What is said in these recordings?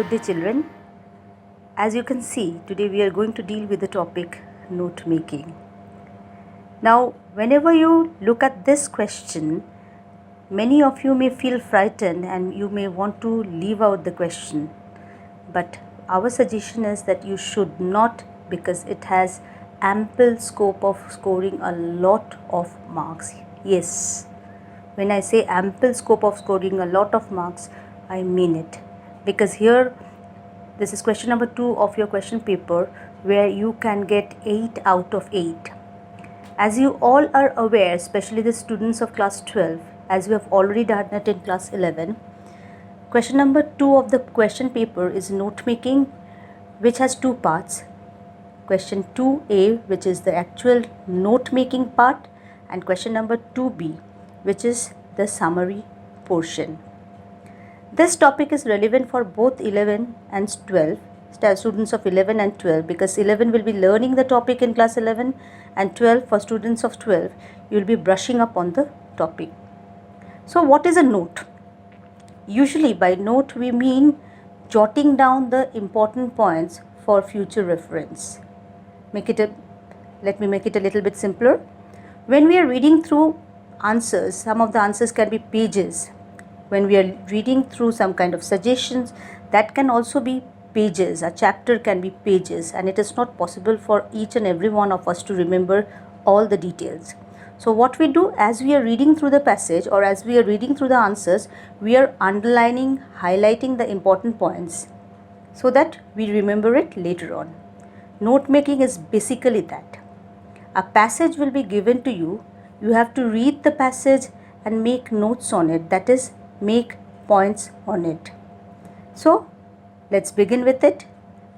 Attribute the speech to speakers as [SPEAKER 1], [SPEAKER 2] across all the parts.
[SPEAKER 1] Good day, children. As you can see, today we are going to deal with the topic note making. Now, whenever you look at this question, many of you may feel frightened and you may want to leave out the question. But our suggestion is that you should not, because it has ample scope of scoring a lot of marks. Yes, when I say ample scope of scoring a lot of marks, I mean it. Because here, this is question number 2 of your question paper, where you can get 8 out of 8. As you all are aware, especially the students of class 12, as you have already done it in class 11, question number 2 of the question paper is note making, which has 2 parts. Question 2A, which is the actual note making part, and question number 2B, which is the summary portion. This topic is relevant for both 11 and 12, students of 11 and 12, because 11 will be learning the topic in class 11 and 12 for students of 12, you will be brushing up on the topic. So what is a note? Usually by note we mean jotting down the important points for future reference. Let me make it a little bit simpler. When we are reading through answers, some of the answers can be pages. When we are reading through some kind of suggestions, that can also be pages. A chapter can be pages, and it is not possible for each and every one of us to remember all the details. So what we do, as we are reading through the passage or as we are reading through the answers, we are underlining, highlighting the important points so that we remember it later on. Note making is basically that. A passage will be given to you. You have to read the passage and make notes on it, that is, make points on it. So let's begin with it.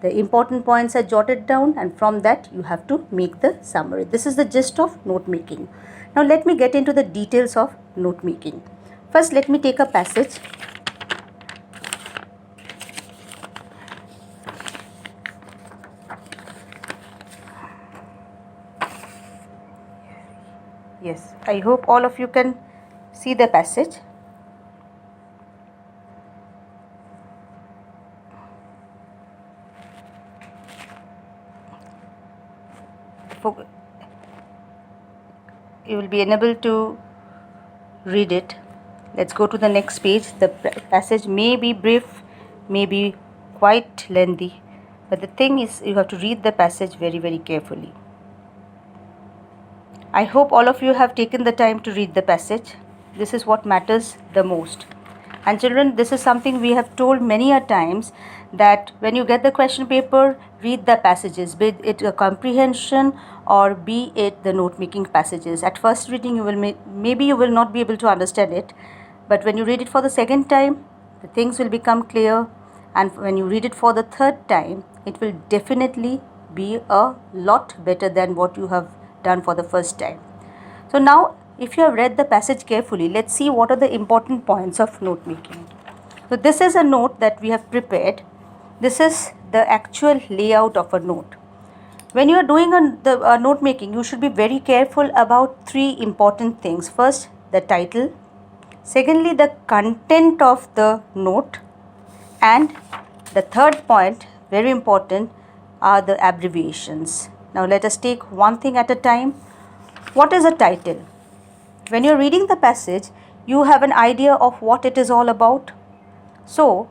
[SPEAKER 1] The important points are jotted down, and from that you have to make the summary. This is the gist of note making. Now let me get into the details of note making. First, let me take a passage. Yes, I hope all of you can see the passage. You will be unable to read it. Let's go to the next page. The passage may be brief, may be quite lengthy, but the thing is you have to read the passage very, very carefully. I hope all of you have taken the time to read the passage. This is what matters the most. And children, this is something we have told many a times, that when you get the question paper, read the passages, be it a comprehension or be it the note making passages. At first reading you will maybe you will not be able to understand it, but when you read it for the second time, the things will become clear, and when you read it for the third time, it will definitely be a lot better than what you have done for the first time. So now, if you have read the passage carefully, let's see what are the important points of note making. So this is a note that we have prepared. This is the actual layout of a note. When you are doing the note making, you should be very careful about 3 important things. First, the title. Secondly, the content of the note. And the third point, very important, are the abbreviations. Now let us take one thing at a time. What is a title? When you are reading the passage, you have an idea of what it is all about. So,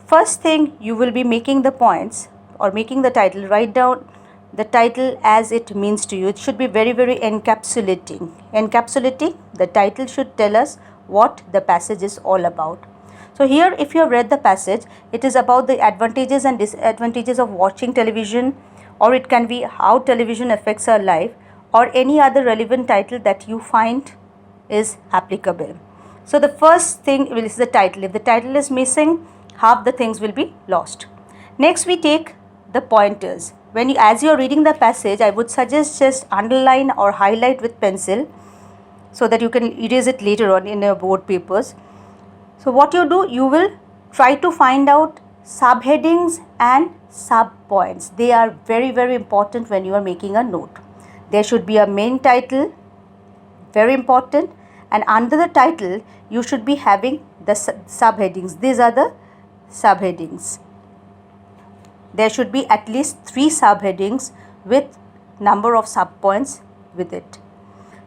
[SPEAKER 1] first thing, you will be making the points or making the title. Write down the title as it means to you. It should be very, very encapsulating. Encapsulating, the title should tell us what the passage is all about. So here, if you have read the passage, it is about the advantages and disadvantages of watching television, or it can be how television affects our life, or any other relevant title that you find is applicable. So the first thing is the title. If the title is missing, half the things will be lost. Next, we take the pointers. As you are reading the passage, I would suggest just underline or highlight with pencil so that you can erase it later on in your board papers. So what you do, you will try to find out subheadings and sub-points. They are very, very important when you are making a note. There should be a main title, very important, and under the title you should be having the subheadings. These are the subheadings. there should be at least 3 subheadings with number of subpoints with it.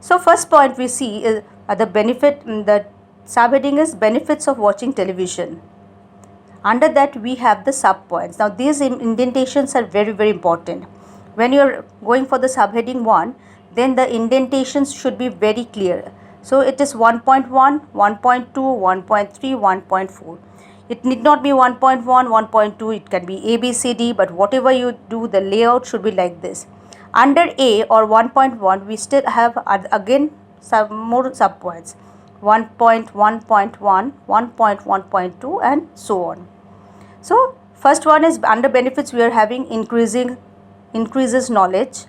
[SPEAKER 1] So first point we see is the subheading is benefits of watching television. Under that we have the subpoints. Now these indentations are very, very important. When you are going for the subheading 1, then the indentations should be very clear. So it is 1.1, 1.2, 1.3, 1.4. It need not be 1.1, 1.2, it can be A, B, C, D, but whatever you do, the layout should be like this. Under A or 1.1, we still have again some more subpoints, 1.1.1, 1.1.2 and so on. So first one is under benefits we are having increases knowledge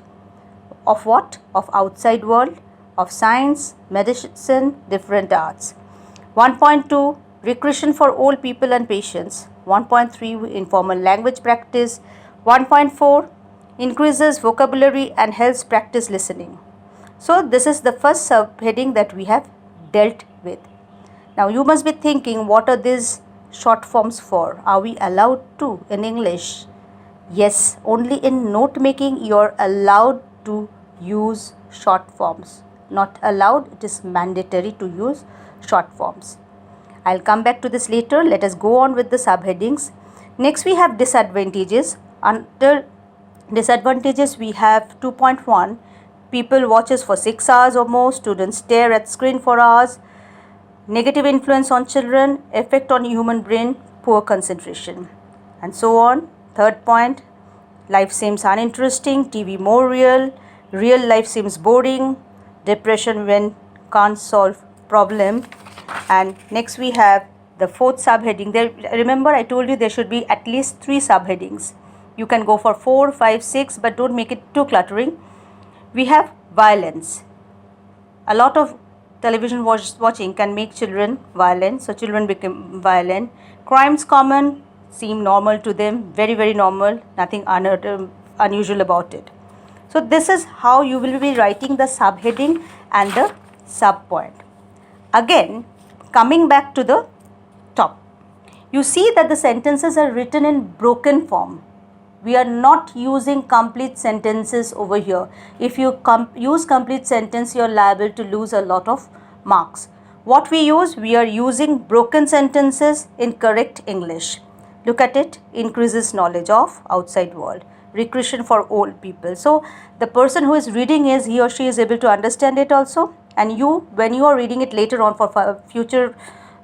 [SPEAKER 1] of what? Of outside world, of science, medicine, different arts. 1.2 recreation for old people and patients. 1.3 informal language practice. 1.4 increases vocabulary and helps practice listening. So this is the first subheading that we have dealt with. Now you must be thinking, what are these short forms for? Are we allowed to in English? Yes, only in note making you are allowed to use short forms. Not allowed, it is mandatory to use short forms. I'll come back to this later. Let us go on with the subheadings. Next we have disadvantages. Under disadvantages we have 2.1, people watches for 6 hours or more, students stare at screen for hours, negative influence on children, effect on human brain, poor concentration, and so on. Third point, life seems uninteresting, TV more real life seems boring, depression when can't solve problem. And next we have the fourth subheading. There, remember I told you there should be at least 3 subheadings. You can go for 4, 5, 6, but don't make it too cluttering. We have violence. A lot of television watching can make children violent, so children become violent. Crimes common, seem normal to them, very, very normal, nothing unusual about it. So this is how you will be writing the subheading and the subpoint. Again, coming back to the top, you see that the sentences are written in broken form. We are not using complete sentences over here. If you use complete sentence, you are liable to lose a lot of marks. What we use? We are using broken sentences in correct English. Look at it. Increases knowledge of outside world. Recreation for old people. So the person who is reading is, he or she is able to understand it also. And you, when you are reading it later on for future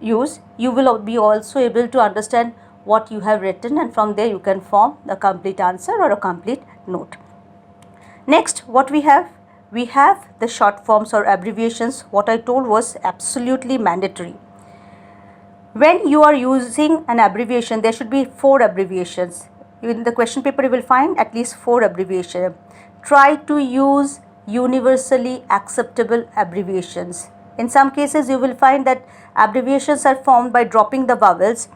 [SPEAKER 1] use, you will be also able to understand what you have written, and from there you can form a complete answer or a complete note. Next, what we have? We have the short forms or abbreviations. What I told was absolutely mandatory. When you are using an abbreviation, there should be 4 abbreviations. In the question paper you will find at least 4 abbreviations. Try to use universally acceptable abbreviations. In some cases you will find that abbreviations are formed by dropping the vowels.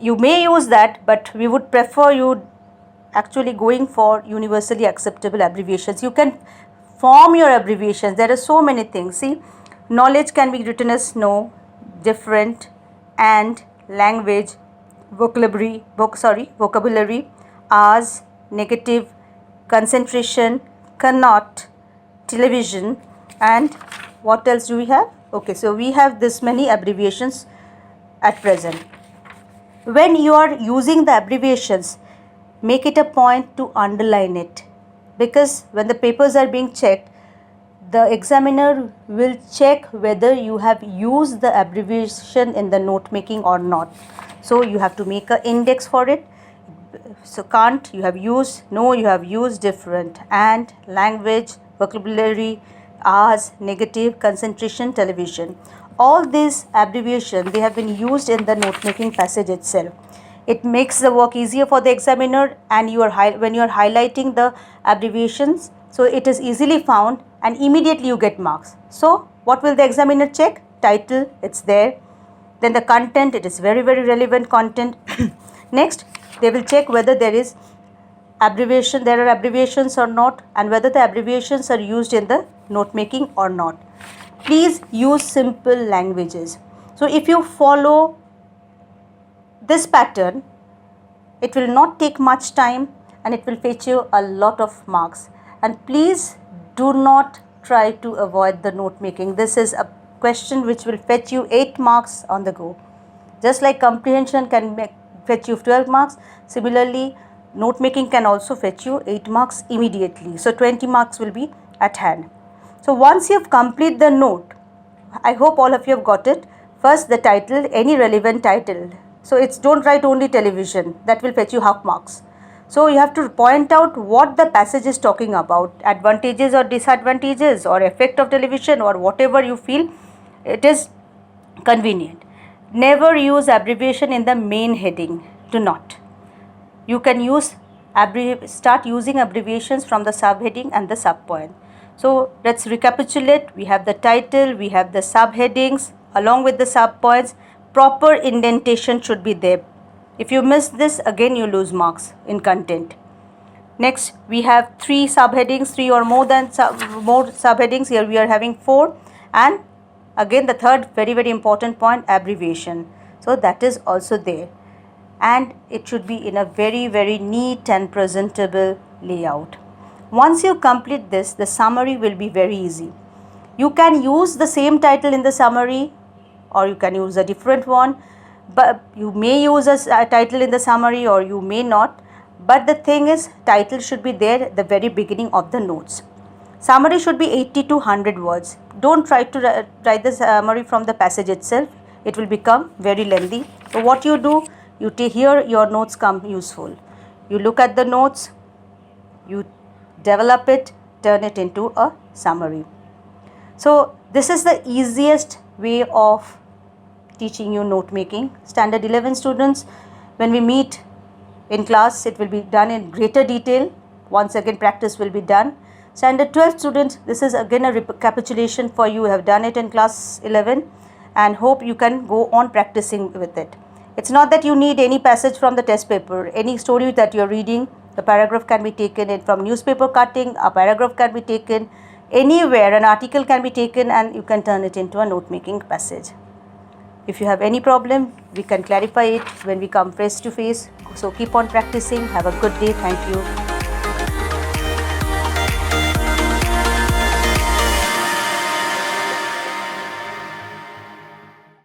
[SPEAKER 1] You may use that, but we would prefer you actually going for universally acceptable abbreviations. You can form your abbreviations. There are so many things. See, knowledge can be written as know, different, and, language, vocabulary, hours, negative, concentration, cannot, television, and what else do we have? Okay, so we have this many abbreviations at present. When you are using the abbreviations, make it a point to underline it, because when the papers are being checked, the examiner will check whether you have used the abbreviation in the note making or not. So you have to make an index for it. So can't, you have used, no, you have used, different, and, language, vocabulary, hours, negative, concentration, television. All these abbreviations, they have been used in the note making passage itself. It makes the work easier for the examiner, and when you are highlighting the abbreviations, so it is easily found and immediately you get marks. So what will the examiner check? Title, it's there. Then the content, it is very, very relevant content. Next, they will check whether there are abbreviations or not, and whether the abbreviations are used in the note making or not. Please use simple languages. So if you follow this pattern, It will not take much time and it will fetch you a lot of marks. And please do not try to avoid the note making. This is a question which will fetch you 8 marks on the go. Just like comprehension can fetch you 12 marks, similarly note making can also fetch you 8 marks immediately. So 20 marks will be at hand. So once you have completed the note, I hope all of you have got it. First the title, any relevant title. So it's don't write only television, that will fetch you half marks. So you have to point out what the passage is talking about, advantages or disadvantages or effect of television or whatever you feel it is convenient. Never use abbreviation in the main heading, do not. You can start using abbreviations from the subheading and the subpoint. So let's recapitulate. We have the title, we have the subheadings along with the subpoints. Proper indentation should be there. If you miss this, again you lose marks in content. Next, we have 3 subheadings, 3 or more subheadings. Here we are having 4. And again the third very important point, abbreviation. So that is also there. And it should be in a very neat and presentable layout. Once you complete this, the summary will be very easy. You can use the same title in the summary or you can use a different one, but you may use a title in the summary or you may not. But the thing is, title should be there at the very beginning of the notes. Summary should be 80 to 100 words. Don't try to write the summary from the passage itself. It will become very lengthy. So what you do, here your notes come useful. You look at the notes, you develop it, turn it into a summary. So this is the easiest way of teaching you note making. Standard 11 students, when we meet in class, it will be done in greater detail. Once again practice will be done. Standard 12 students, this is again a recapitulation for you. You have done it in class 11 and hope you can go on practicing with it. It's not that you need any passage from the test paper. Any story that you're reading, the paragraph can be taken in from newspaper cutting, a paragraph can be taken anywhere, an article can be taken and you can turn it into a note making passage. If you have any problem, we can clarify it when we come face to face. So keep on practicing. Have a good day. Thank you.